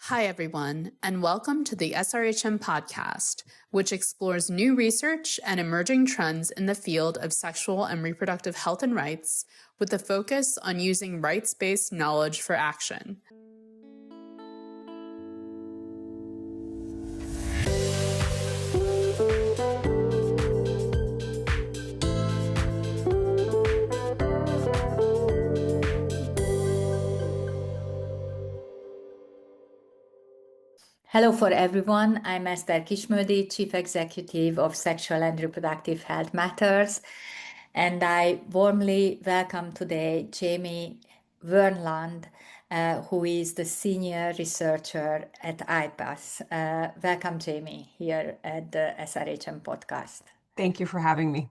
Hi, everyone, and welcome to the SRHM podcast, which explores new research and emerging trends in the field of sexual and reproductive health and rights, with a focus on using rights-based knowledge for action. Hello for everyone. I'm Eszter Kismődi, Chief Executive of Sexual and Reproductive Health Matters, and I warmly welcome today Jamie Vernaelde, who is the Senior Researcher at Ipas. Welcome, Jamie, here at the SRHM podcast. Thank you for having me.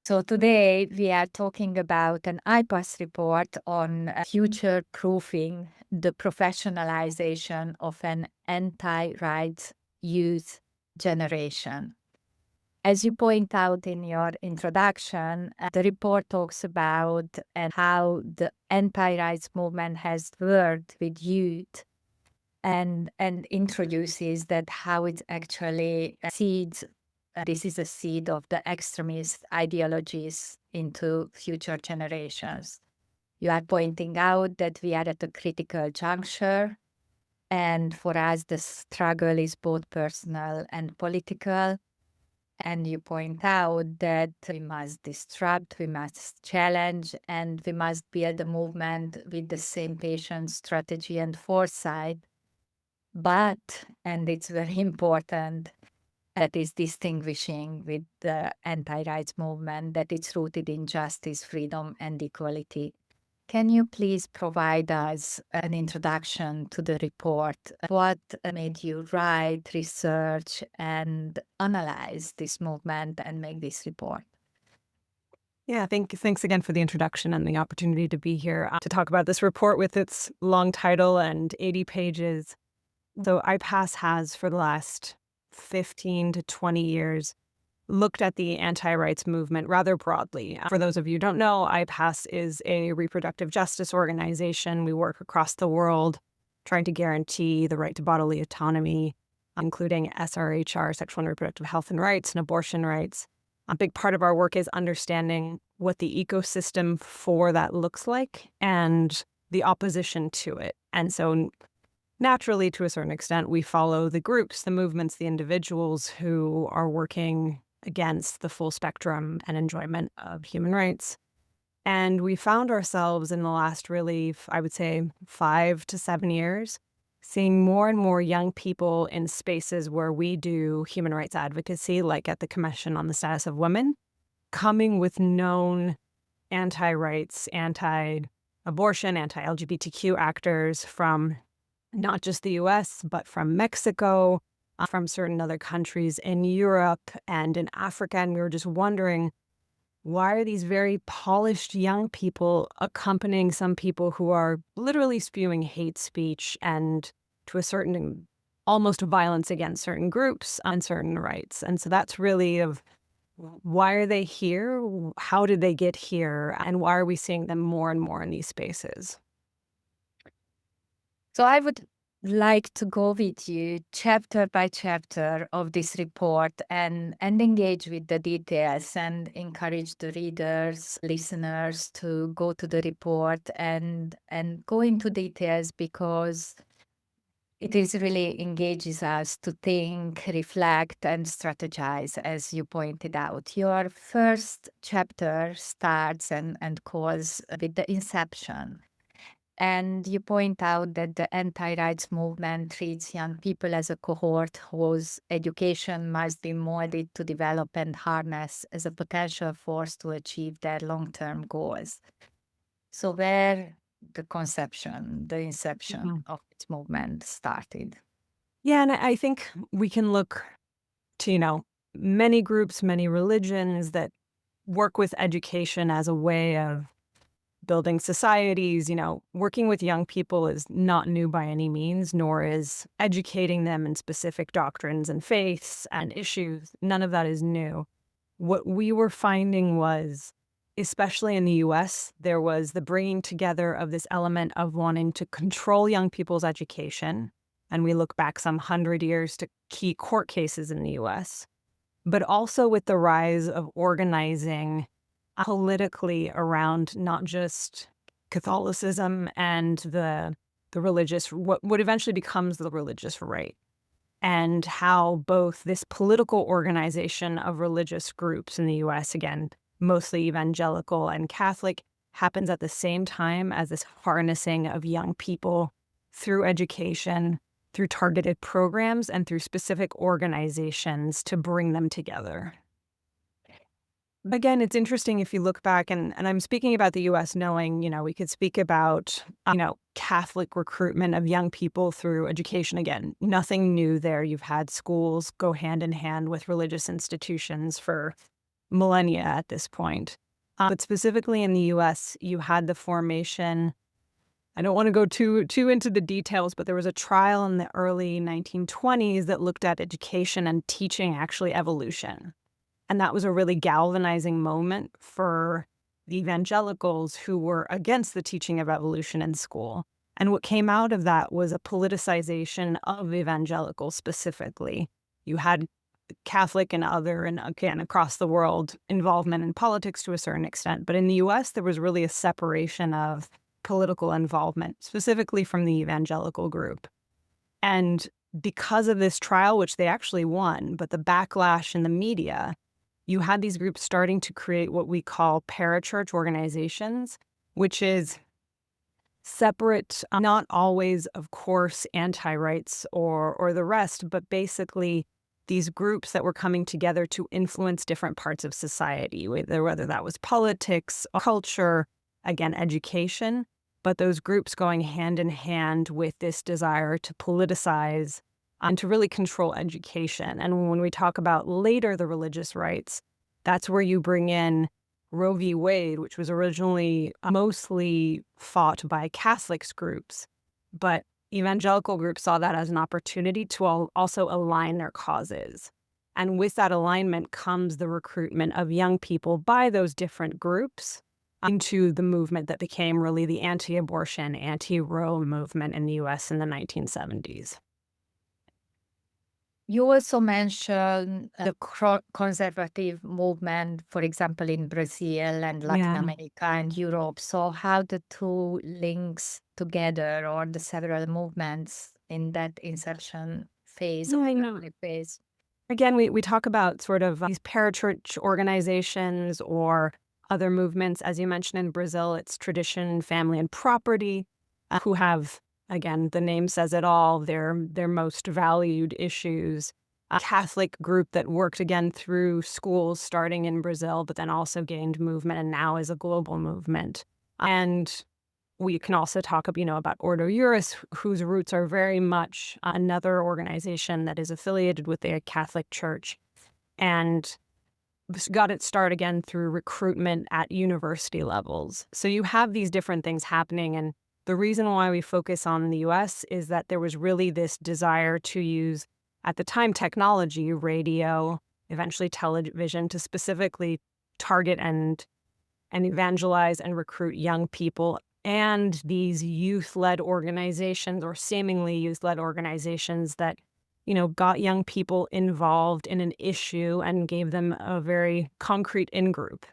So today we are talking about an Ipas report on future-proofing the professionalization of an anti-rights youth generation. As you point out in your introduction, the report talks about how the anti-rights movement has worked with youth and introduces that how it actually seeds. This is a seed of the extremist ideologies into future generations. You are pointing out that we are at a critical juncture, and for us, the struggle is both personal and political. And you point out that we must disrupt, we must challenge, and we must build a movement with the same patience, strategy, and foresight. But, and it's very important, that is distinguishing with the anti-rights movement, that it's rooted in justice, freedom, and equality. Can you please provide us an introduction to the report? What made you write, research, and analyze this movement and make this report? Yeah, thanks again for the introduction and the opportunity to be here to talk about this report with its long title and 80 pages. So Ipas has, for the last 15 to 20 years, looked at the anti-rights movement rather broadly. For those of you who don't know, Ipas is a reproductive justice organization. We work across the world trying to guarantee the right to bodily autonomy, including SRHR, sexual and reproductive health and rights, and abortion rights. A big part of our work is understanding what the ecosystem for that looks like and the opposition to it. And so naturally, to a certain extent, we follow the groups, the movements, the individuals who are working against the full spectrum and enjoyment of human rights. And we found ourselves in the last really, I would say, 5 to 7 years, seeing more and more young people in spaces where we do human rights advocacy, like at the Commission on the Status of Women, coming with known anti-rights, anti-abortion, anti-LGBTQ actors from not just the US, but from Mexico, from certain other countries in Europe and in Africa. And we were just wondering, why are these very polished young people accompanying some people who are literally spewing hate speech and, to a certain, almost violence against certain groups on certain rights? And so that's really of why are they here? How did they get here? And why are we seeing them more and more in these spaces? So I would like to go with you chapter by chapter of this report and engage with the details and encourage the readers, listeners to go to the report and go into details, because it is really engages us to think, reflect, and strategize, as you pointed out. Your first chapter starts and calls with the inception. And you point out that the anti-rights movement treats young people as a cohort whose education must be molded to develop and harness as a potential force to achieve their long-term goals. So where the conception, the inception of its movement started? Yeah, and I think we can look to, many groups, many religions that work with education as a way of building societies. Working with young people is not new by any means, nor is educating them in specific doctrines and faiths and issues. None of that is new. What we were finding was, especially in the US, there was the bringing together of this element of wanting to control young people's education and we look back some 100 years to key court cases in the US, but also with the rise of organizing politically around not just Catholicism and the religious, what eventually becomes the religious right, and how both this political organization of religious groups in the US, again, mostly evangelical and Catholic, happens at the same time as this harnessing of young people through education, through targeted programs, and through specific organizations to bring them together. Again, it's interesting if you look back, and I'm speaking about the US knowing, we could speak about, Catholic recruitment of young people through education. Again, nothing new there. You've had schools go hand in hand with religious institutions for millennia at this point. But specifically in the US, you had the formation. I don't want to go too into the details, but there was a trial in the early 1920s that looked at education and teaching actually evolution. And that was a really galvanizing moment for the evangelicals who were against the teaching of evolution in school. And what came out of that was a politicization of evangelicals specifically. You had Catholic and other, and again, across the world, involvement in politics to a certain extent. But in the US, there was really a separation of political involvement, specifically from the evangelical group. And because of this trial, which they actually won, but the backlash in the media, you had these groups starting to create what we call parachurch organizations, which is separate, not always, of course, anti-rights or the rest, but basically these groups that were coming together to influence different parts of society, whether that was politics, culture, again, education, but those groups going hand in hand with this desire to politicize and to really control education. And when we talk about later the religious rights, that's where you bring in Roe v. Wade, which was originally mostly fought by Catholic groups, but evangelical groups saw that as an opportunity to also align their causes. And with that alignment comes the recruitment of young people by those different groups into the movement that became really the anti-abortion, anti-Roe movement in the US in the 1970s. You also mentioned the conservative movement, for example, in Brazil and Latin America and Europe. So how the two links together, or the several movements in that insertion phase or early phase? Again, we talk about sort of these parachurch organizations or other movements. As you mentioned, in Brazil, it's tradition, family, and property, who have, again, the name says it all, their most valued issues. A Catholic group that worked, again, through schools starting in Brazil, but then also gained movement and now is a global movement. And we can also talk about Ordo Iuris, whose roots are very much another organization that is affiliated with the Catholic Church and got its start again through recruitment at university levels. So you have these different things happening. And the reason why we focus on the US is that there was really this desire to use, at the time, technology, radio, eventually television, to specifically target and evangelize and recruit young people. And these youth-led organizations, or seemingly youth-led organizations, that got young people involved in an issue and gave them a very concrete in-group.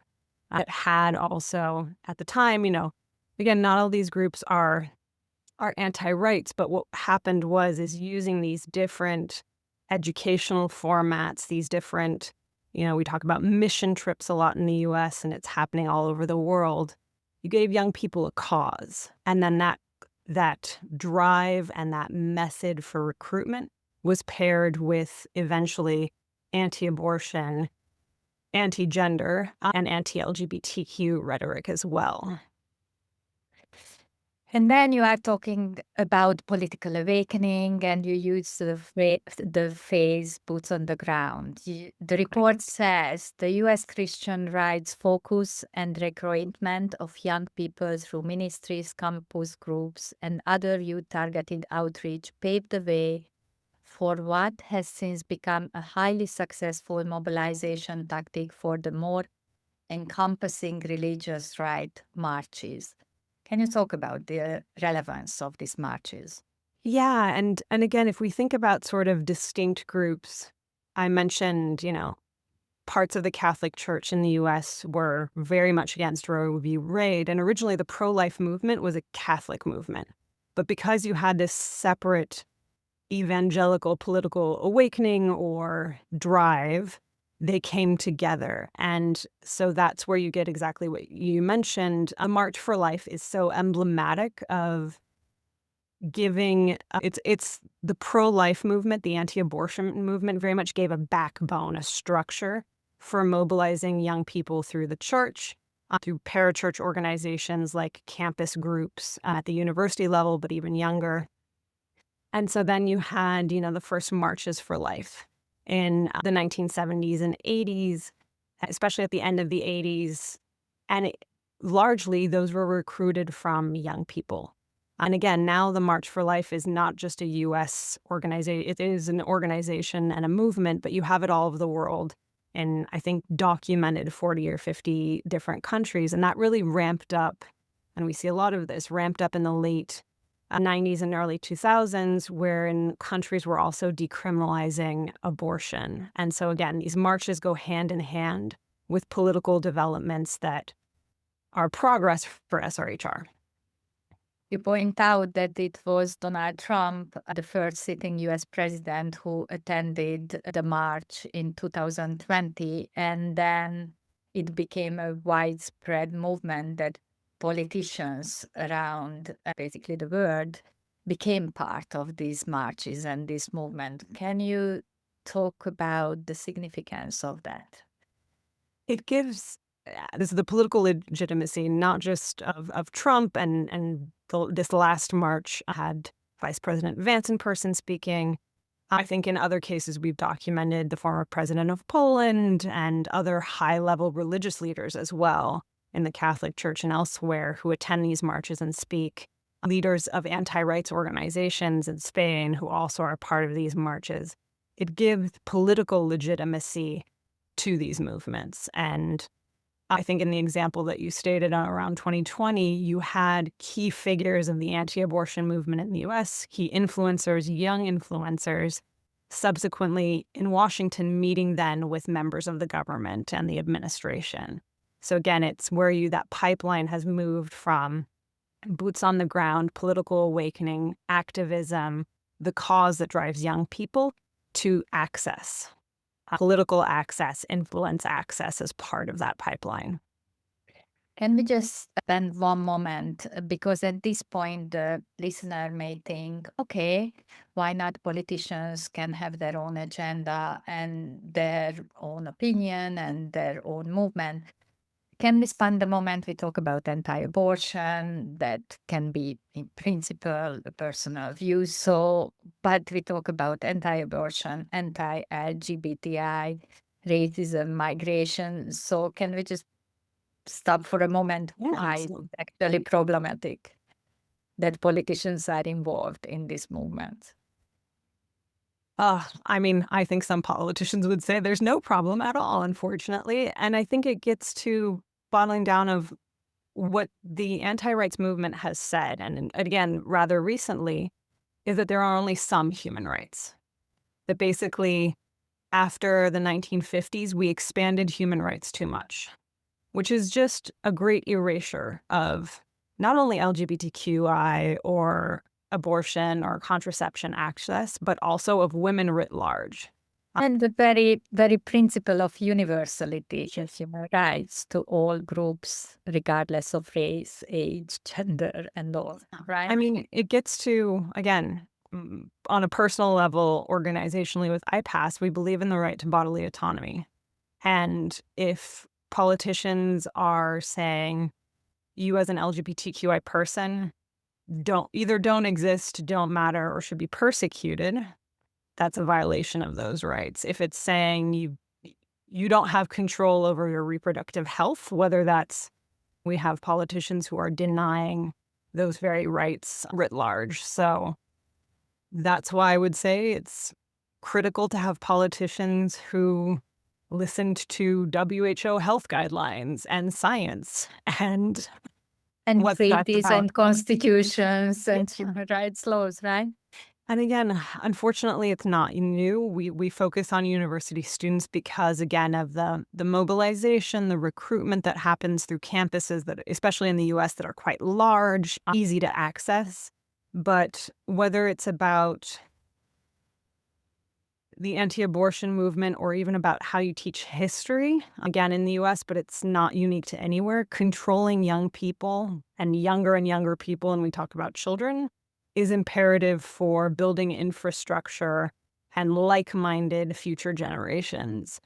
It had also, at the time, again, not all these groups are anti-rights, but what happened is using these different educational formats, these different, we talk about mission trips a lot in the US, and it's happening all over the world. You gave young people a cause, and then that drive and that method for recruitment was paired with eventually anti-abortion, anti-gender, and anti-LGBTQ rhetoric as well. And then you are talking about political awakening, and you use the phrase boots on the ground. The report says the U.S. Christian rights focus and recruitment of young people through ministries, campus groups, and other youth-targeted outreach paved the way for what has since become a highly successful mobilization tactic for the more encompassing religious right marches. Can you talk about the relevance of these marches? Yeah, and again, if we think about sort of distinct groups, I mentioned, parts of the Catholic Church in the US were very much against Roe v. Wade, and originally the pro-life movement was a Catholic movement. But because you had this separate evangelical political awakening or drive, they came together. And so that's where you get exactly what you mentioned. A March for Life is so emblematic of giving it's the pro-life movement, the anti-abortion movement very much gave a backbone, a structure for mobilizing young people through the church, through parachurch organizations like campus groups at the university level, but even younger. And so then you had, the first marches for life in the 1970s and 80s, especially at the end of the 80s. And largely those were recruited from young people. And again, now the March for Life is not just a U.S. organization. It is an organization and a movement, but you have it all over the world in, I think, documented 40 or 50 different countries. And that really ramped up, and we see a lot of this, ramped up in the late 90s and early 2000s, wherein countries were also decriminalizing abortion. And so again, these marches go hand in hand with political developments that are progress for SRHR. You point out that it was Donald Trump, the first sitting US president, who attended the march in 2020, and then it became a widespread movement that politicians around basically the world became part of these marches and this movement. Can you talk about the significance of that? It gives this is the political legitimacy, not just of Trump, and this last march had Vice President Vance in person speaking. I think in other cases we've documented the former president of Poland and other high-level religious leaders as well in the Catholic Church and elsewhere who attend these marches and speak. Leaders of anti-rights organizations in Spain who also are part of these marches. It gives political legitimacy to these movements. And I think in the example that you stated around 2020, you had key figures of the anti-abortion movement in the US, key influencers, young influencers, subsequently in Washington meeting then with members of the government and the administration. So again, it's where that pipeline has moved from boots on the ground, political awakening, activism, the cause that drives young people, to access. Political access, influence access as part of that pipeline. Can we just spend one moment? Because at this point, the listener may think, okay, why not politicians can have their own agenda and their own opinion and their own movement? Can we spend a moment we talk about anti-abortion? That can be, in principle, a personal view. But we talk about anti-abortion, anti-LGBTI, racism, migration. So can we just stop for a moment? Why is it actually problematic that politicians are involved in this movement? I think some politicians would say there's no problem at all, unfortunately. And I think it gets to bottling down of what the anti-rights movement has said, and again, rather recently, is that there are only some human rights. That basically, after the 1950s, we expanded human rights too much, which is just a great erasure of not only LGBTQI or abortion or contraception access, but also of women writ large. And the very, very principle of universality of human rights to all groups, regardless of race, age, gender, and all, right? I mean, it gets to, again, on a personal level, organizationally with Ipas, we believe in the right to bodily autonomy. And if politicians are saying, you as an LGBTQI person don't exist, don't matter, or should be persecuted, that's a violation of those rights. If it's saying you don't have control over your reproductive health, whether that's, we have politicians who are denying those very rights writ large. So that's why I would say it's critical to have politicians who listened to WHO health guidelines and science and And what that's treaties about. and constitutions and human rights laws, right? And again, unfortunately, it's not new. We focus on university students because, again, of the mobilization, the recruitment that happens through campuses that, especially in the U.S., that are quite large, easy to access. But whether it's about the anti-abortion movement or even about how you teach history, again, in the U.S., but it's not unique to anywhere, controlling young people and younger people, and we talk about children, is imperative for building infrastructure and like-minded future generations.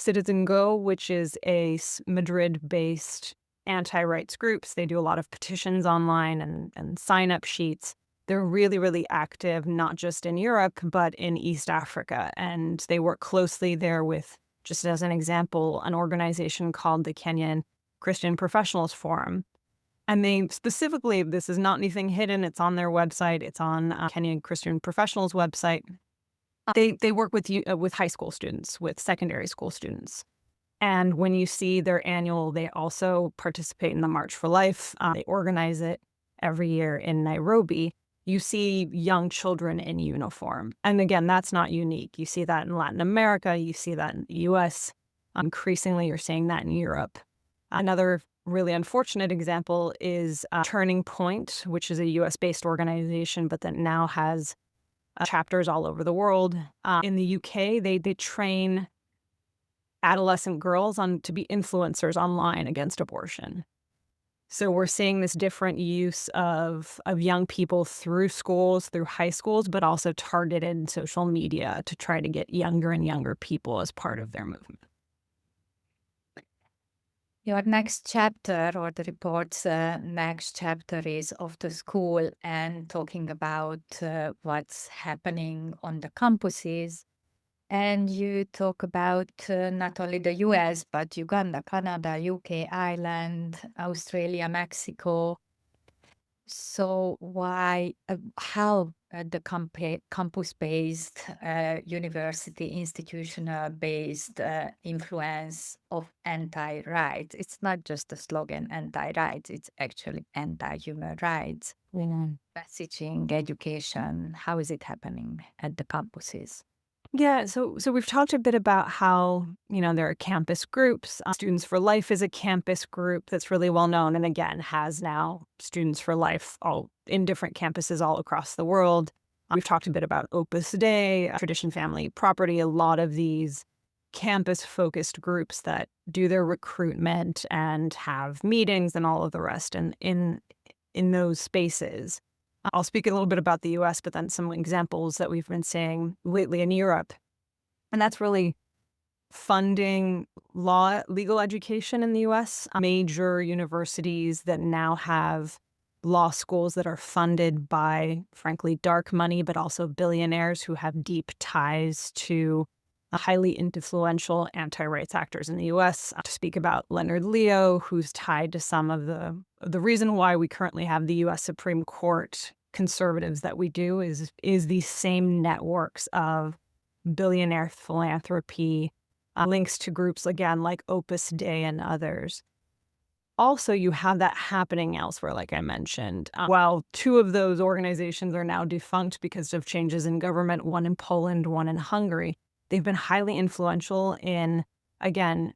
Citizen Go, which is a Madrid-based anti-rights groups, they do a lot of petitions online and sign-up sheets. They're really, really active, not just in Europe, but in East Africa. And they work closely there with, just as an example, an organization called the Kenyan Christian Professionals Forum. And they specifically, this is not anything hidden, it's on their website, it's on Kenyan Christian Professionals website. They work with high school students, with secondary school students. And when you see their annual, they also participate in the March for Life. They organize it every year in Nairobi. You see young children in uniform. And again, that's not unique. You see that in Latin America, you see that in the US. Increasingly, you're seeing that in Europe. Another really unfortunate example is Turning Point, which is a US-based organization, but that now has chapters all over the world. In the UK, they train adolescent girls to be influencers online against abortion. So we're seeing this different use of young people through schools, through high schools, but also targeted social media to try to get younger and younger people as part of their movement. Your next chapter, or the report's next chapter, is of the school and talking about what's happening on the campuses. And you talk about not only the US, but Uganda, Canada, UK, Ireland, Australia, Mexico. So how the campus-based, university, institutional-based influence of anti-rights, it's not just a slogan, anti-rights, it's actually anti-human rights. Messaging, education, how is it happening at the campuses? Yeah, so we've talked a bit about how, there are campus groups. Students for Life is a campus group that's really well known and again has now Students for Life all in different campuses all across the world. We've talked a bit about Opus Dei, Tradition Family Property, a lot of these campus-focused groups that do their recruitment and have meetings and all of the rest in those spaces. I'll speak a little bit about the US, but then some examples that we've been seeing lately in Europe. And that's really funding legal education in the US. Major universities that now have law schools that are funded by, frankly, dark money, but also billionaires who have deep ties to highly influential anti-rights actors in the U.S. To speak about Leonard Leo, who's tied to some of the reason why we currently have the U.S. Supreme Court conservatives that we do is these same networks of billionaire philanthropy, links to groups, again, like Opus Dei and others. Also, you have that happening elsewhere, like I mentioned. While two of those organizations are now defunct because of changes in government, one in Poland, one in Hungary, they've been highly influential in, again,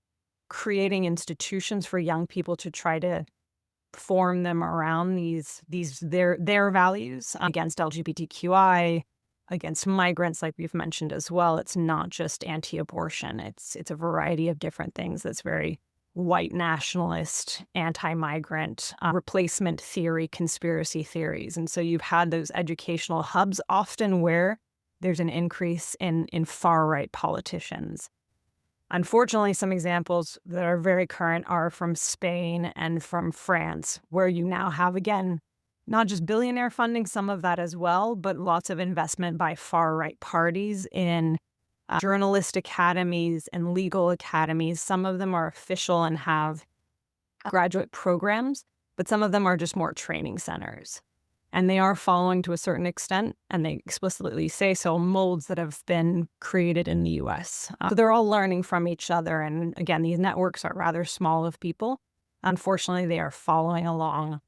creating institutions for young people to try to form them around their values against LGBTQI, against migrants, like we've mentioned as well. It's not just anti-abortion. It's a variety of different things that's very white nationalist, anti-migrant, replacement theory, conspiracy theories. And so you've had those educational hubs often where there's an increase in far-right politicians. Unfortunately, some examples that are very current are from Spain and from France, where you now have, again, not just billionaire funding, some of that as well, but lots of investment by far-right parties in journalist academies and legal academies. Some of them are official and have graduate programs, but some of them are just more training centers. And they are following, to a certain extent, and they explicitly say so, molds that have been created in the US. So they're all learning from each other. And again, these networks are rather small of people. Unfortunately, they are following along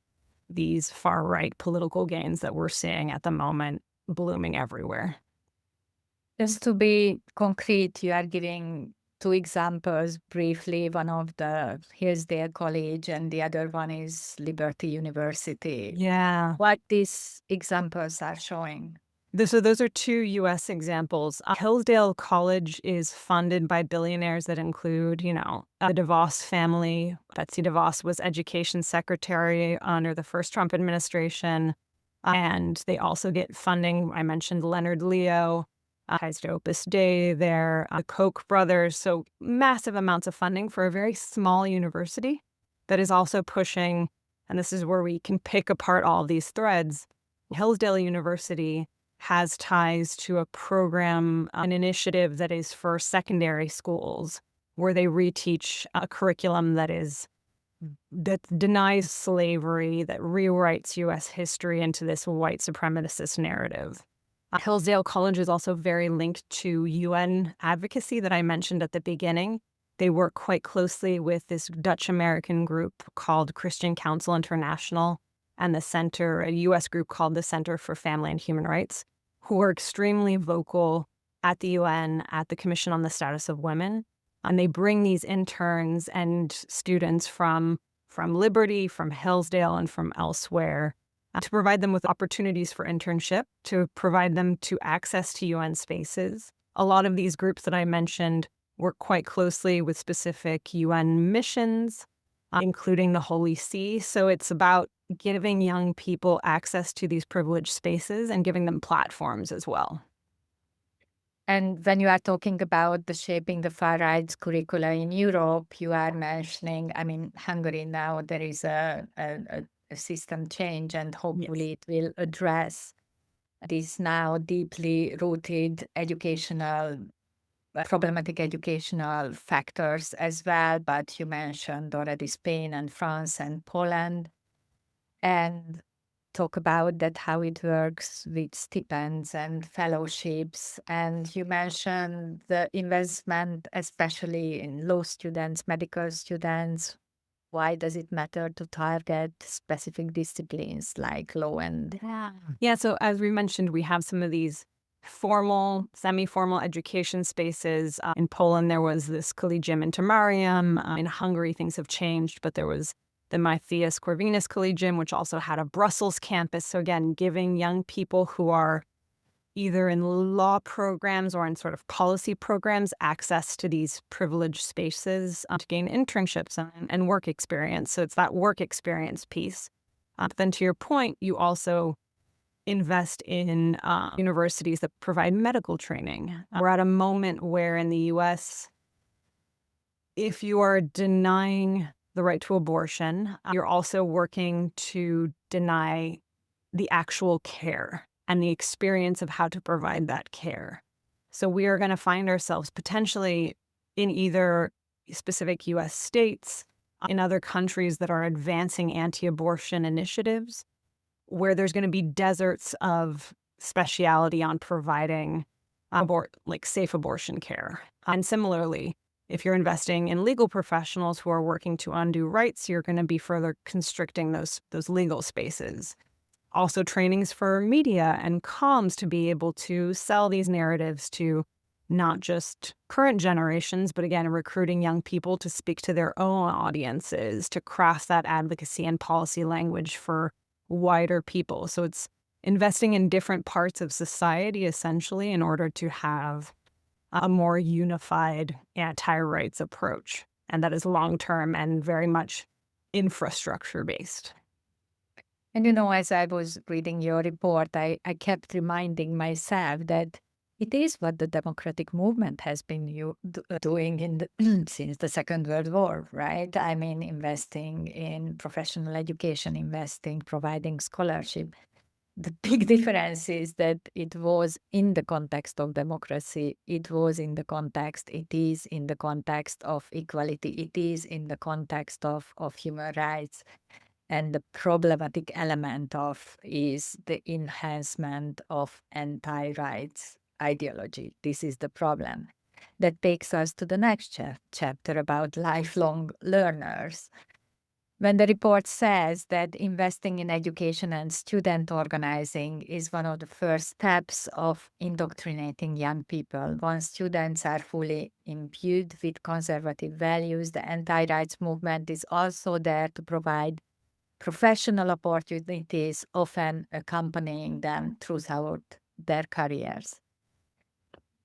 these far-right political gains that we're seeing at the moment blooming everywhere. Just to be concrete, you are giving two examples briefly. One of the Hillsdale College and the other one is Liberty University. Yeah. What these examples are showing? So those are two U.S. examples. Hillsdale College is funded by billionaires that include, the DeVos family. Betsy DeVos was education secretary under the first Trump administration. And they also get funding. I mentioned Leonard Leo, ties to Opus Dei there, the Koch brothers. So massive amounts of funding for a very small university that is also pushing, and this is where we can pick apart all of these threads. Hillsdale University has ties to a program, an initiative that is for secondary schools, where they reteach a curriculum that denies slavery, that rewrites U.S. history into this white supremacist narrative. Hillsdale College is also very linked to UN advocacy that I mentioned at the beginning. They work quite closely with this Dutch-American group called Christian Council International and a U.S. group called the Center for Family and Human Rights, who are extremely vocal at the UN, at the Commission on the Status of Women. And they bring these interns and students from Liberty, from Hillsdale, and from elsewhere to provide them with opportunities for internship, to provide them to access to UN spaces. A lot of these groups that I mentioned work quite closely with specific UN missions, including the Holy See. So it's about giving young people access to these privileged spaces and giving them platforms as well. And when you are talking about the shaping the far right's curricula in Europe, you are mentioning, Hungary now, there is a system change, and hopefully it will address these now deeply rooted problematic educational factors as well. But you mentioned already Spain and France and Poland, and talk about that, how it works with stipends and fellowships. And you mentioned the investment, especially in law students, medical students. Why does it matter to target specific disciplines like law and... Yeah, so as we mentioned, we have some of these formal, semi-formal education spaces. In Poland, there was this Collegium Intermarium. In Hungary, things have changed, but there was the Matthias Corvinus Collegium, which also had a Brussels campus. So again, giving young people who are either in law programs or in sort of policy programs access to these privileged spaces to gain internships and work experience. So it's that work experience piece. But then to your point, you also invest in universities that provide medical training. We're at a moment where in the U.S., if you are denying the right to abortion, you're also working to deny the actual care and the experience of how to provide that care. So we are going to find ourselves potentially in either specific U.S. states, in other countries that are advancing anti-abortion initiatives, where there's going to be deserts of speciality on providing safe abortion care. And similarly, if you're investing in legal professionals who are working to undo rights, you're going to be further constricting those legal spaces. Also trainings for media and comms to be able to sell these narratives to not just current generations, but again, recruiting young people to speak to their own audiences, to craft that advocacy and policy language for wider people. So it's investing in different parts of society, essentially, in order to have a more unified anti-rights approach. And that is long-term and very much infrastructure-based. And as I was reading your report, I kept reminding myself that it is what the democratic movement has been doing since the Second World War, right? Investing in professional education, providing scholarship. The big difference is that it was in the context of democracy. It is in the context of equality. It is in the context of human rights. And the problematic element is the enhancement of anti-rights ideology. This is the problem. That takes us to the next chapter about lifelong learners. when the report says that investing in education and student organizing is one of the first steps of indoctrinating young people. Once students are fully imbued with conservative values, the anti-rights movement is also there to provide professional opportunities, often accompanying them throughout their careers.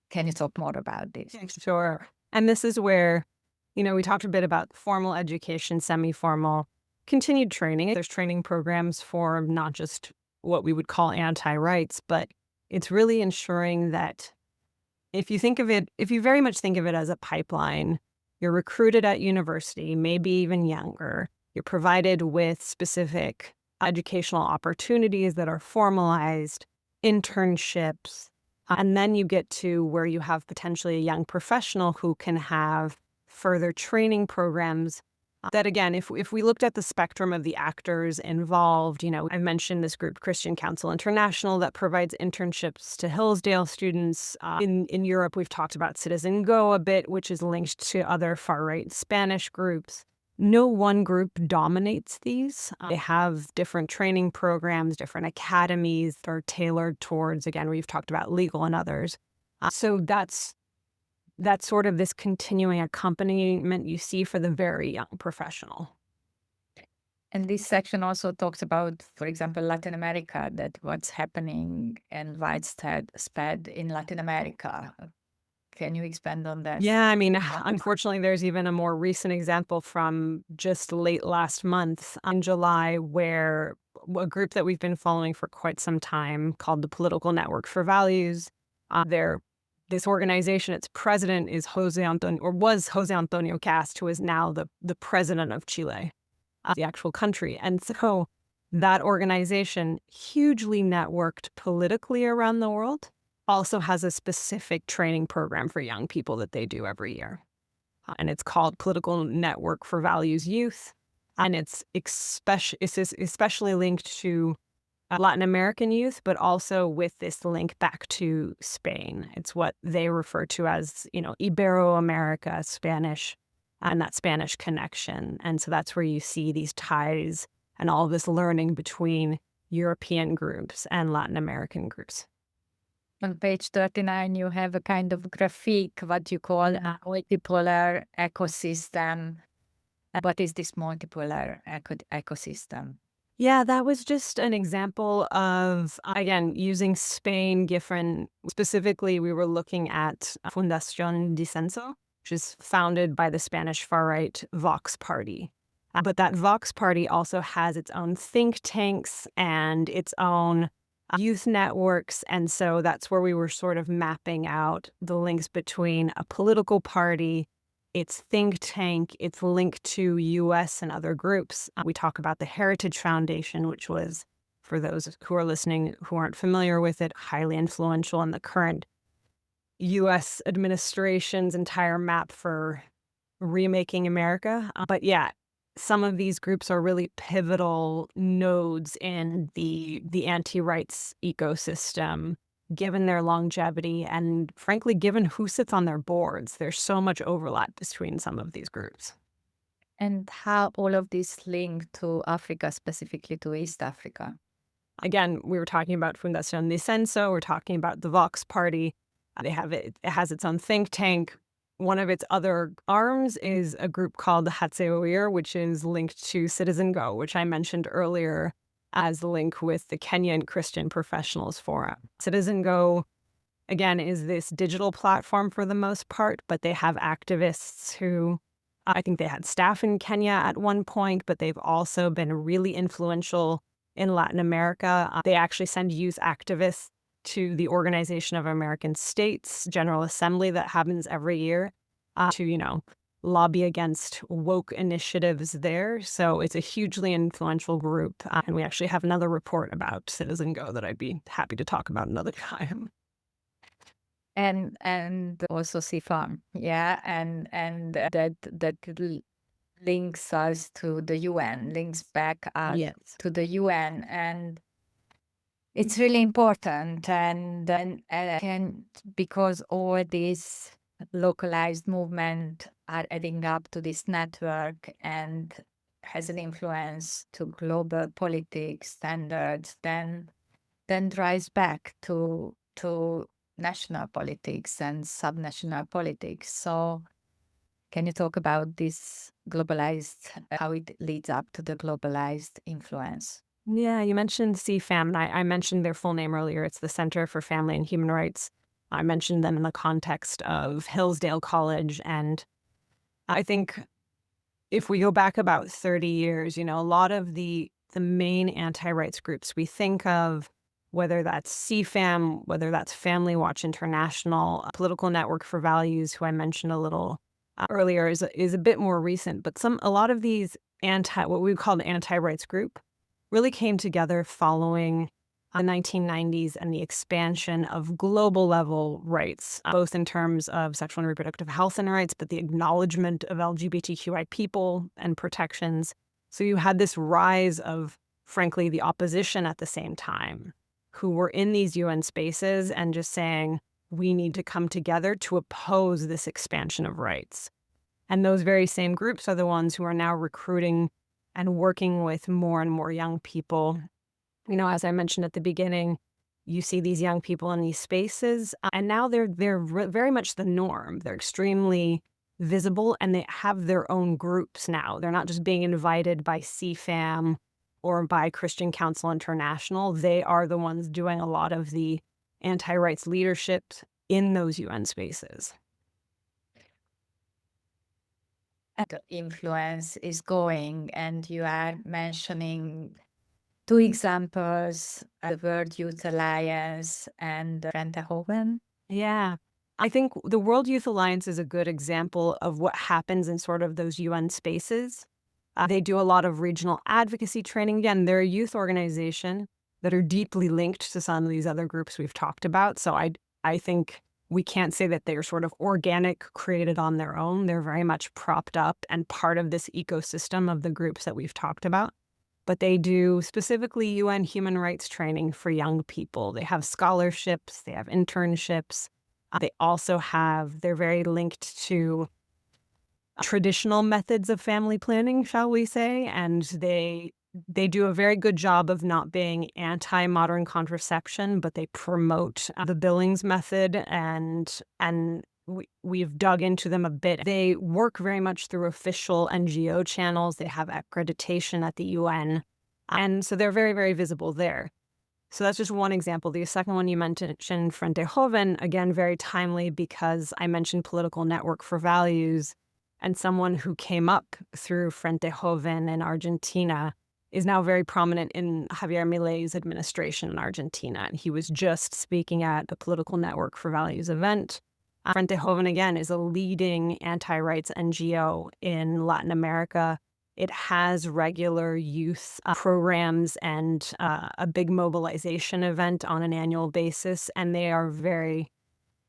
Can you talk more about this? Sure. And this is where, we talked a bit about formal education, semi-formal, continued training. There's training programs for not just what we would call anti-rights, but it's really ensuring that if you very much think of it as a pipeline, you're recruited at university, maybe even younger. You're provided with specific educational opportunities that are formalized, internships, and then you get to where you have potentially a young professional who can have further training programs that, again, if we looked at the spectrum of the actors involved, I mentioned this group, Christian Council International, that provides internships to Hillsdale students. In Europe, we've talked about Citizen Go a bit, which is linked to other far-right Spanish groups. No one group dominates these. They have different training programs, different academies that are tailored towards, again, we've talked about legal and others. So that's sort of this continuing accompaniment you see for the very young professional. And this section also talks about, for example, Latin America, that what's happening and widespread in Latin America. Can you expand on that? Yeah, unfortunately, there's even a more recent example from just late last month in July, where a group that we've been following for quite some time called the Political Network for Values, this organization, its president is was Jose Antonio Cast, who is now the president of Chile, the actual country. And so that organization, hugely networked politically around the world, also has a specific training program for young people that they do every year. And it's called Political Network for Values Youth. And it's especially linked to Latin American youth, but also with this link back to Spain. It's what they refer to as, Ibero-America, Spanish, and that Spanish connection. And so that's where you see these ties and all this learning between European groups and Latin American groups. On page 39, you have a kind of graphic, what you call a multipolar ecosystem. What is this multipolar ecosystem? Yeah, that was just an example of, again, using Spain, different. Specifically, we were looking at Fundación Disenso, which is founded by the Spanish far-right Vox Party. But that Vox Party also has its own think tanks and its own youth networks. And so that's where we were sort of mapping out the links between a political party, its think tank, its link to U.S. and other groups. We talk about the Heritage Foundation, which was, for those who are listening who aren't familiar with it, highly influential in the current U.S. administration's entire map for remaking America. But yeah, some of these groups are really pivotal nodes in the anti-rights ecosystem, given their longevity and, frankly, given who sits on their boards. There's so much overlap between some of these groups. And how all of this linked to Africa, specifically to East Africa? Again, we were talking about Fundación Disenso. We're talking about the Vox Party. It has its own think tank. One of its other arms is a group called the Hatzeoir, which is linked to Citizen Go, which I mentioned earlier as the link with the Kenyan Christian Professionals Forum. Citizen Go, again, is this digital platform for the most part, but they have activists who, I think they had staff in Kenya at one point, but they've also been really influential in Latin America. They actually send youth activists to the Organization of American States General Assembly that happens every year to, lobby against woke initiatives there. So it's a hugely influential group. And we actually have another report about Citizen Go that I'd be happy to talk about another time. And also CFAM, yeah, and that links us to the UN, links back us to the UN, and it's really important, and because all these localized movement are adding up to this network, and has an influence to global politics standards, then drives back to national politics and subnational politics. So can you talk about this globalized, how it leads up to the globalized influence? Yeah, you mentioned CFAM, and I mentioned their full name earlier. It's the Center for Family and Human Rights. I mentioned them in the context of Hillsdale College. And I think if we go back about 30 years, a lot of the main anti-rights groups we think of, whether that's CFAM, whether that's Family Watch International, Political Network for Values, who I mentioned a little earlier, is a bit more recent. But a lot of these what we call the anti-rights group really came together following the 1990s and the expansion of global level rights, both in terms of sexual and reproductive health and rights, but the acknowledgement of LGBTQI people and protections. So you had this rise of, frankly, the opposition at the same time, who were in these UN spaces and just saying, we need to come together to oppose this expansion of rights. And those very same groups are the ones who are now recruiting and working with more and more young people. As I mentioned at the beginning, you see these young people in these spaces, and now they're very much the norm. They're extremely visible, and they have their own groups now. They're not just being invited by CFAM or by Christian Council International. They are the ones doing a lot of the anti-rights leadership in those UN spaces. The influence is going, and you are mentioning two examples, the World Youth Alliance and Renthoven. Yeah. I think the World Youth Alliance is a good example of what happens in sort of those UN spaces. They do a lot of regional advocacy training. Again, they're a youth organization that are deeply linked to some of these other groups we've talked about. So I think we can't say that they're sort of organic, created on their own. They're very much propped up and part of this ecosystem of the groups that we've talked about. But they do specifically UN human rights training for young people. They have scholarships, they have internships. They're very linked to traditional methods of family planning, shall we say, and they do a very good job of not being anti-modern contraception, but they promote the Billings method, and we've dug into them a bit. They work very much through official NGO channels. They have accreditation at the UN, and so they're very, very visible there. So that's just one example. The second one you mentioned, Renthoven, again, very timely because I mentioned Political Network for Values, and someone who came up through Renthoven in Argentina is now very prominent in Javier Milei's administration in Argentina. And he was just speaking at the Political Network for Values event. Renthoven, again, is a leading anti-rights NGO in Latin America. It has regular youth programs and a big mobilization event on an annual basis. And they are very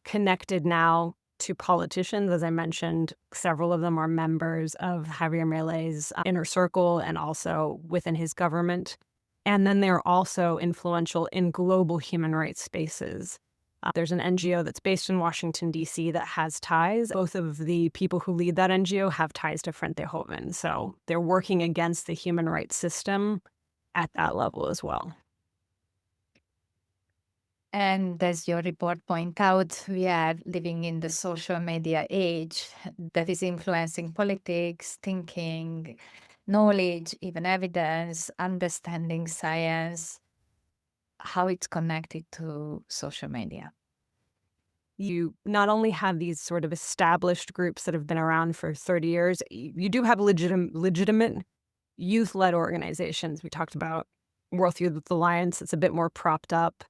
connected now to politicians. As I mentioned, several of them are members of Javier Milei's inner circle and also within his government. And then they're also influential in global human rights spaces. There's an NGO that's based in Washington, D.C. that has ties. Both of the people who lead that NGO have ties to Renthoven. So they're working against the human rights system at that level as well. And as your report points out, we are living in the social media age that is influencing politics, thinking, knowledge, even evidence, understanding science, how it's connected to social media. You not only have these sort of established groups that have been around for 30 years, you do have legitimate youth-led organizations. We talked about World Youth Alliance. It's a bit more propped up.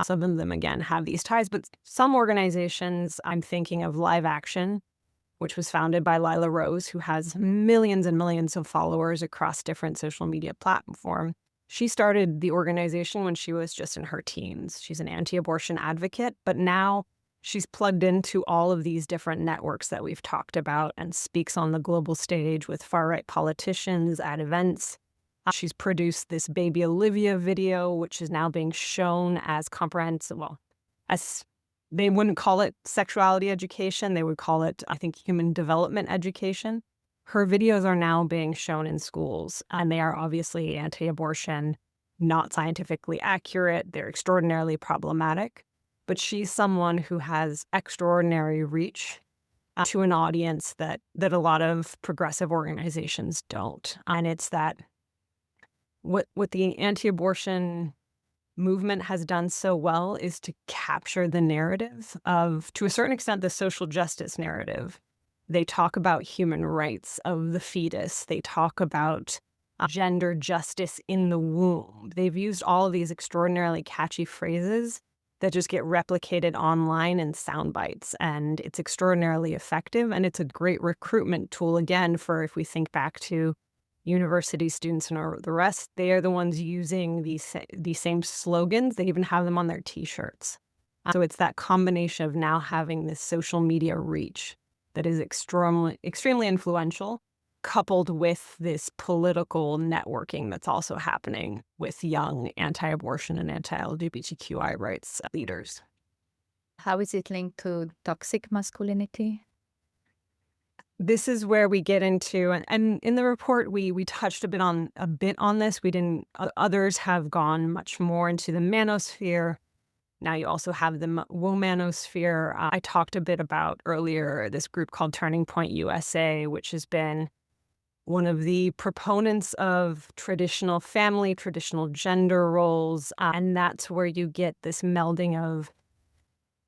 Some of them, again, have these ties, but some organizations, I'm thinking of Live Action, which was founded by Lila Rose, who has millions and millions of followers across different social media platforms. She started the organization when she was just in her teens. She's an anti-abortion advocate, but now she's plugged into all of these different networks that we've talked about and speaks on the global stage with far-right politicians at events. She's produced this Baby Olivia video, which is now being shown as comprehensive, as they wouldn't call it sexuality education. They would call it, I think, human development education. Her videos are now being shown in schools, and they are obviously anti-abortion, not scientifically accurate. They're extraordinarily problematic. But she's someone who has extraordinary reach to an audience that a lot of progressive organizations don't. And it's that what the anti-abortion movement has done so well is to capture the narrative of, to a certain extent, the social justice narrative. They talk about human rights of the fetus. They talk about gender justice in the womb. They've used all of these extraordinarily catchy phrases that just get replicated online in sound bites. And it's extraordinarily effective. And it's a great recruitment tool, again, for if we think back to university students and the rest, they are the ones using these same slogans. They even have them on their T-shirts. So it's that combination of now having this social media reach that is extremely influential, coupled with this political networking that's also happening with young anti-abortion and anti-LGBTQI rights leaders. How is it linked to toxic masculinity? This is where we get into, and in the report we touched a bit on this. We didn't. Others have gone much more into the manosphere. Now you also have the womanosphere. I talked a bit about earlier this group called Turning Point USA, which has been one of the proponents of traditional family, traditional gender roles, and that's where you get this melding of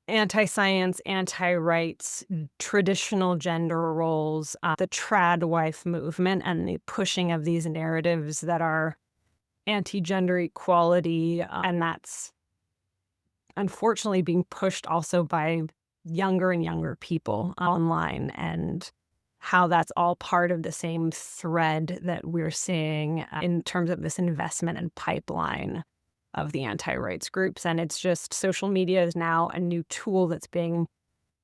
anti-science, anti-rights, traditional gender roles, the trad wife movement, and the pushing of these narratives that are anti-gender equality. And that's unfortunately being pushed also by younger and younger people online, and how that's all part of the same thread that we're seeing in terms of this investment and pipeline of the anti-rights groups. And it's just, social media is now a new tool that's being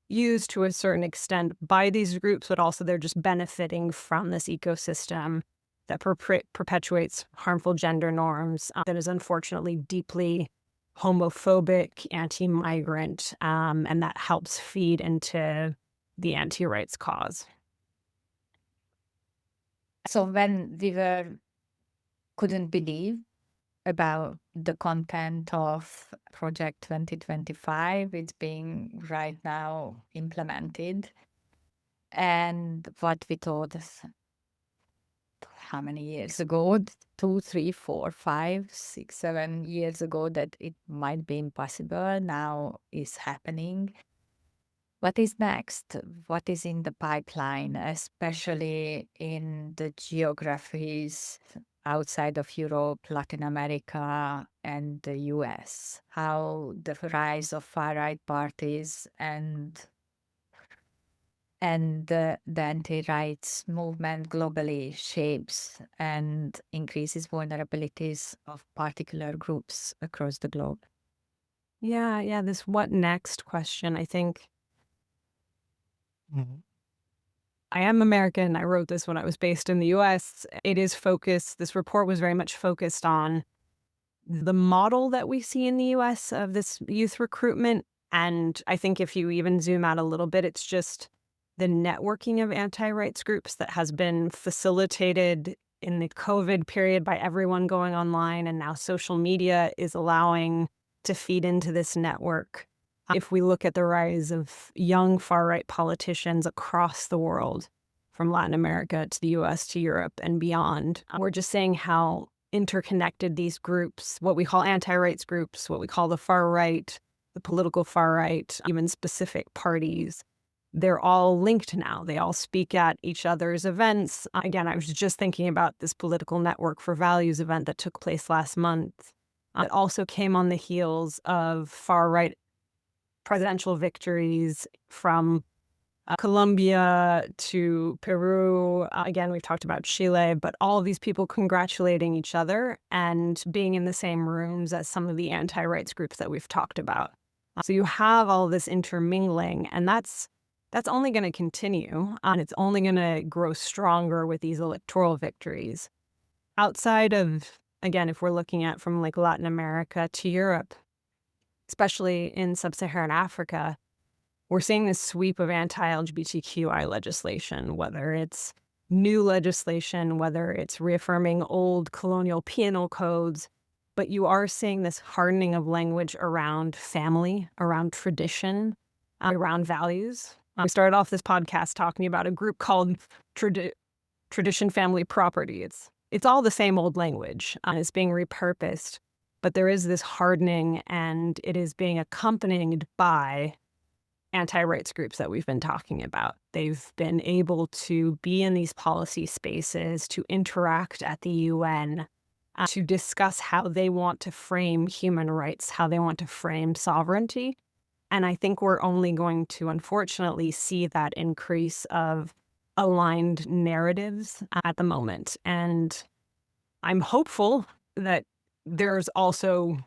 used to a certain extent by these groups, but also they're just benefiting from this ecosystem that perpetuates harmful gender norms, that is unfortunately deeply homophobic, anti-migrant, and that helps feed into the anti-rights cause. So when we couldn't believe about the content of Project 2025, it's being right now implemented. And what we thought, how many years ago, 2, 3, 4, 5, 6, 7 years ago, that it might be impossible, now is happening. What is next? What is in the pipeline, especially in the geographies outside of Europe, Latin America, and the US? How the rise of far-right parties and the anti-rights movement globally shapes and increases vulnerabilities of particular groups across the globe. Yeah, this what next question, I think. I am American. I wrote this when I was based in the US. It is focused, this report was very much focused on the model that we see in the US of this youth recruitment. And I think if you even zoom out a little bit, it's just the networking of anti-rights groups that has been facilitated in the COVID period by everyone going online. And now social media is allowing to feed into this network. If we look at the rise of young far-right politicians across the world, from Latin America to the US to Europe and beyond, we're just saying how interconnected these groups, what we call anti-rights groups, what we call the far right, the political far right, even specific parties, they're all linked now. They all speak at each other's events. Again, I was just thinking about this Political Network for Values event that took place last month. It also came on the heels of far-right presidential victories from Colombia to Peru. Again, we've talked about Chile, but all of these people congratulating each other and being in the same rooms as some of the anti-rights groups that we've talked about. So you have all this intermingling, and that's only going to continue, and it's only going to grow stronger with these electoral victories. Outside of, again, if we're looking at from like Latin America to Europe, especially in sub-Saharan Africa, we're seeing this sweep of anti-LGBTQI legislation, whether it's new legislation, whether it's reaffirming old colonial penal codes, but you are seeing this hardening of language around family, around tradition, around values. We started off this podcast talking about a group called Tradition Family Property. It's all the same old language. It's being repurposed, but there is this hardening, and it is being accompanied by anti-rights groups that we've been talking about. They've been able to be in these policy spaces, to interact at the UN, to discuss how they want to frame human rights, how they want to frame sovereignty. And I think we're only going to, unfortunately, see that increase of aligned narratives at the moment. And I'm hopeful that there's also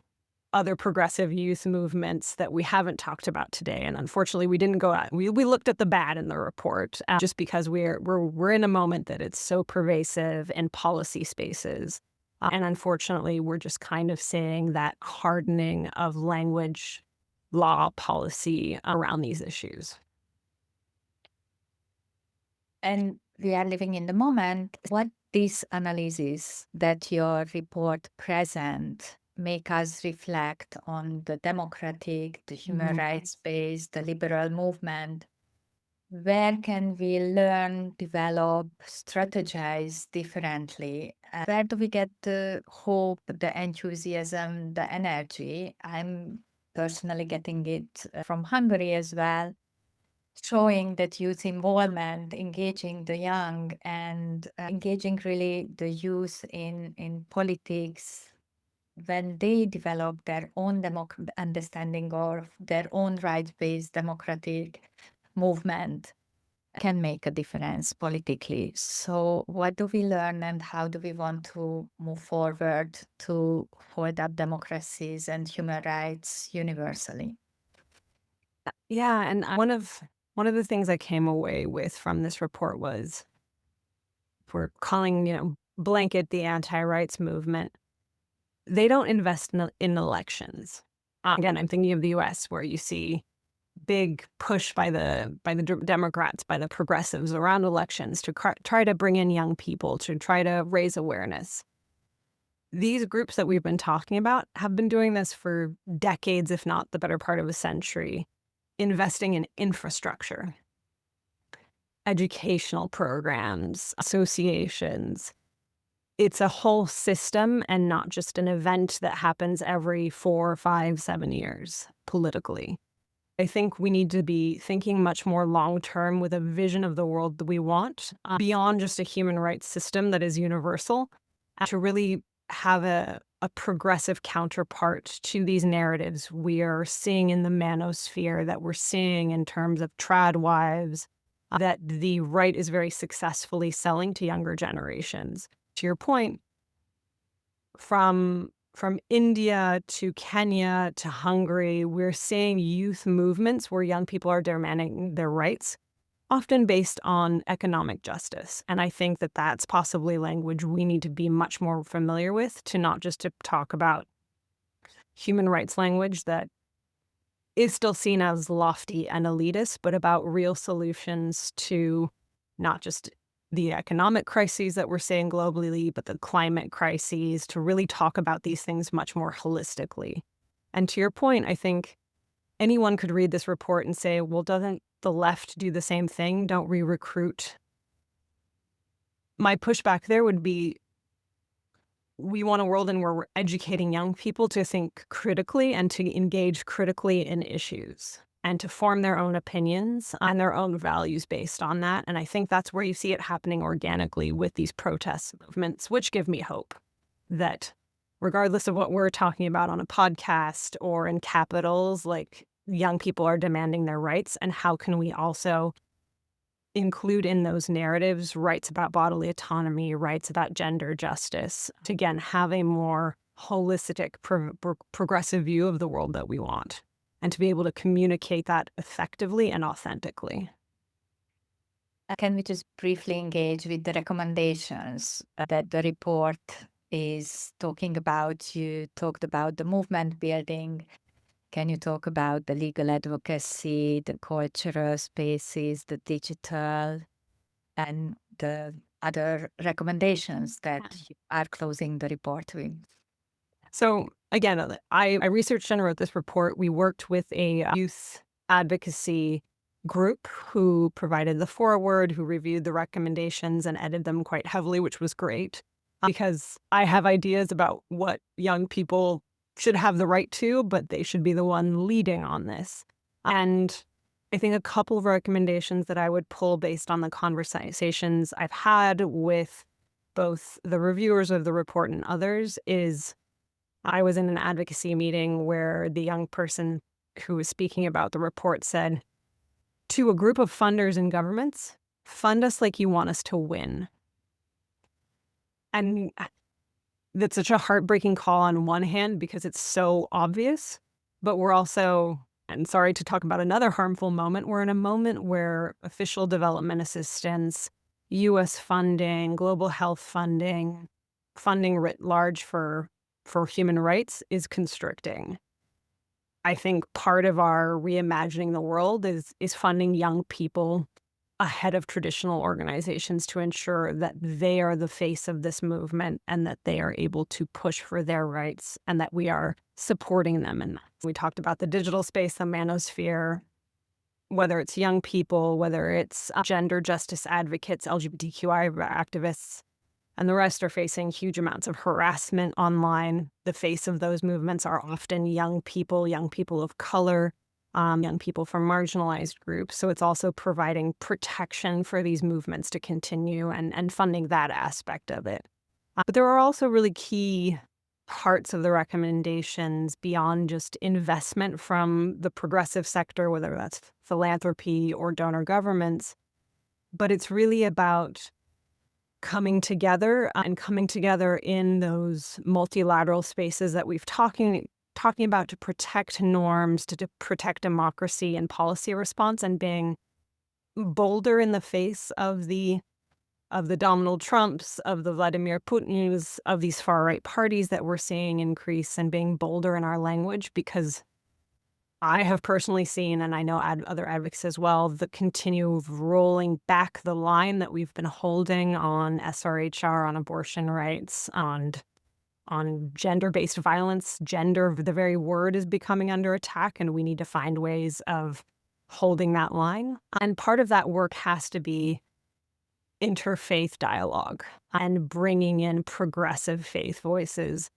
other progressive youth movements that we haven't talked about today. And unfortunately, we didn't go out. We looked at the bad in the report just because we're in a moment that it's so pervasive in policy spaces. And unfortunately, we're just kind of seeing that hardening of language, law, policy around these issues. And we are living in the moment. What these analyses that your report present make us reflect on the democratic, the human rights space, the liberal movement. Where can we learn, develop, strategize differently? Where do we get the hope, the enthusiasm, the energy? I'm personally getting it from Hungary as well, showing that youth involvement, engaging the young, and engaging really the youth in politics, when they develop their own understanding of their own rights-based democratic movement, can make a difference politically. So what do we learn, and how do we want to move forward to hold up democracies and human rights universally? Yeah, and one of the things I came away with from this report was, if we're calling, blanket the anti-rights movement, they don't invest in elections. Again, I'm thinking of the US, where you see big push by the Democrats, by the progressives around elections to try to bring in young people, to try to raise awareness. These groups that we've been talking about have been doing this for decades, if not the better part of a century, investing in infrastructure, educational programs, associations. It's a whole system and not just an event that happens every 4, 5, 7 years politically. I think we need to be thinking much more long-term with a vision of the world that we want, beyond just a human rights system that is universal, to really have a progressive counterpart to these narratives we are seeing in the manosphere, that we're seeing in terms of trad wives, that the right is very successfully selling to younger generations. To your point, from India to Kenya to Hungary, we're seeing youth movements where young people are demanding their rights, often based on economic justice. And I think that that's possibly language we need to be much more familiar with, to not just to talk about human rights language that is still seen as lofty and elitist, but about real solutions to not just the economic crises that we're seeing globally, but the climate crises, to really talk about these things much more holistically. And to your point, I think anyone could read this report and say, well, doesn't the left do the same thing? Don't we recruit? My pushback there would be, we want a world in where we're educating young people to think critically and to engage critically in issues, and to form their own opinions and their own values based on that. And I think that's where you see it happening organically with these protest movements, which give me hope that regardless of what we're talking about on a podcast or in capitals, like, young people are demanding their rights. And how can we also include in those narratives rights about bodily autonomy, rights about gender justice, to again have a more holistic, progressive view of the world that we want, and to be able to communicate that effectively and authentically. Can we just briefly engage with the recommendations that the report is talking about? You talked about the movement building. Can you talk about the legal advocacy, the cultural spaces, the digital, and the other recommendations that you are closing the report with? So again, I researched and wrote this report. We worked with a youth advocacy group who provided the foreword, who reviewed the recommendations and edited them quite heavily, which was great because I have ideas about what young people should have the right to, but they should be the one leading on this. And I think a couple of recommendations that I would pull based on the conversations I've had with both the reviewers of the report and others is I was in an advocacy meeting where the young person who was speaking about the report said, to a group of funders and governments, fund us like you want us to win. And that's such a heartbreaking call on one hand because it's so obvious, but we're also, and sorry to talk about another harmful moment, we're in a moment where official development assistance, U.S. funding, global health funding, funding writ large for human rights is constricting. I think part of our reimagining the world is funding young people ahead of traditional organizations to ensure that they are the face of this movement and that they are able to push for their rights and that we are supporting them. And we talked about the digital space, the manosphere, whether it's young people, whether it's gender justice advocates, LGBTQI activists, and the rest are facing huge amounts of harassment online. The face of those movements are often young people of color, young people from marginalized groups. So it's also providing protection for these movements to continue and funding that aspect of it. But there are also really key parts of the recommendations beyond just investment from the progressive sector, whether that's philanthropy or donor governments. But it's really about coming together in those multilateral spaces that we've talking about to protect norms, to protect democracy and policy response, and being bolder in the face of the Donald Trumps, of the Vladimir Putins, of these far-right parties that we're seeing increase, and being bolder in our language, because I have personally seen, and I know other advocates as well, the continue rolling back the line that we've been holding on SRHR, on abortion rights, on gender-based violence. Gender, the very word, is becoming under attack, and we need to find ways of holding that line. And part of that work has to be interfaith dialogue and bringing in progressive faith voices.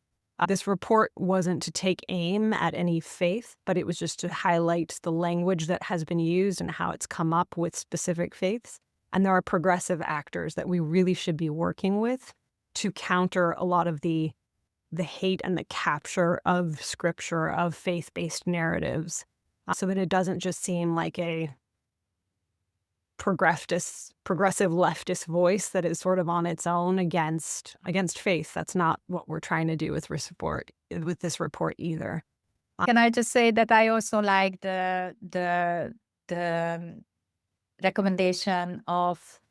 This report wasn't to take aim at any faith, but it was just to highlight the language that has been used and how it's come up with specific faiths. And there are progressive actors that we really should be working with to counter a lot of the hate and the capture of scripture, of faith-based narratives, so that it doesn't just seem like a progressive leftist voice that is sort of on its own against faith. That's not what we're trying to do with this report either. Can I just say that I also like the recommendation of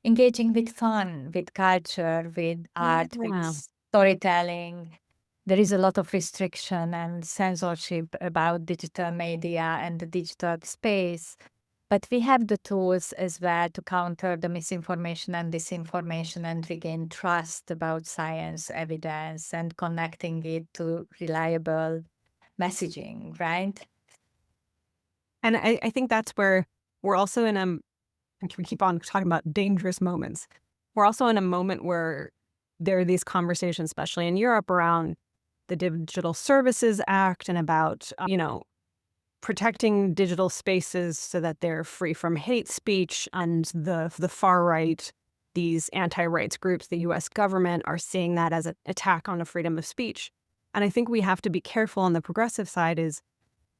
engaging with fun, with culture, with art, with storytelling. There is a lot of restriction and censorship about digital media and the digital space. But we have the tools as well to counter the misinformation and disinformation and regain trust about science, evidence, and connecting it to reliable messaging, right? And I think that's where we're also and we keep on talking about dangerous moments. We're also in a moment where there are these conversations, especially in Europe, around the Digital Services Act and about, protecting digital spaces so that they're free from hate speech, and the far right, these anti-rights groups, the U.S. government, are seeing that as an attack on the freedom of speech. And I think we have to be careful on the progressive side is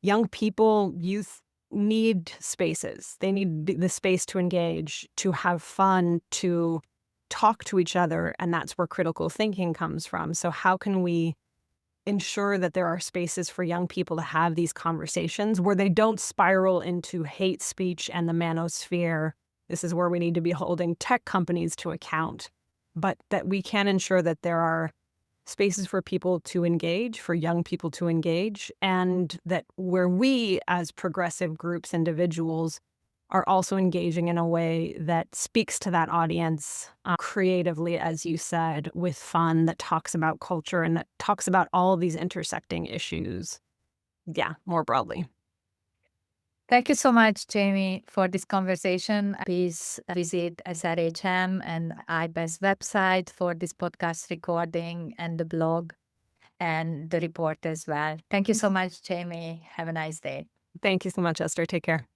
young people, youth need spaces. They need the space to engage, to have fun, to talk to each other, and that's where critical thinking comes from. So how can we ensure that there are spaces for young people to have these conversations where they don't spiral into hate speech and the manosphere? This is where we need to be holding tech companies to account, but that we can ensure that there are spaces for people to engage, for young people to engage, and that where we as progressive groups, individuals, are also engaging in a way that speaks to that audience creatively, as you said, with fun, that talks about culture and that talks about all of these intersecting issues. Yeah, more broadly. Thank you so much, Jamie, for this conversation. Please visit SRHM and Ipas website for this podcast recording and the blog and the report as well. Thank you so much, Jamie. Have a nice day. Thank you so much, Eszter. Take care.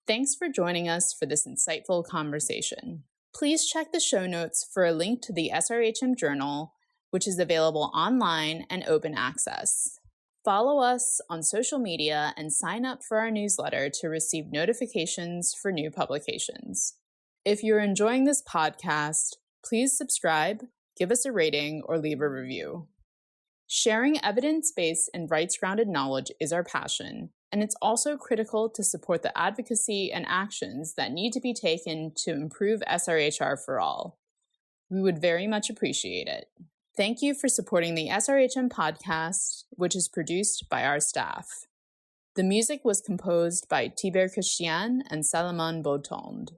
Thanks for joining us for this insightful conversation. Please check the show notes for a link to the SRHM Journal, which is available online and open access. Follow us on social media and sign up for our newsletter to receive notifications for new publications. If you're enjoying this podcast, please subscribe, give us a rating, or leave a review. Sharing evidence-based and rights-grounded knowledge is our passion, and it's also critical to support the advocacy and actions that need to be taken to improve SRHR for all. We would very much appreciate it. Thank you for supporting the SRHM podcast, which is produced by our staff. The music was composed by Tiber Christian and Salomon Beautond.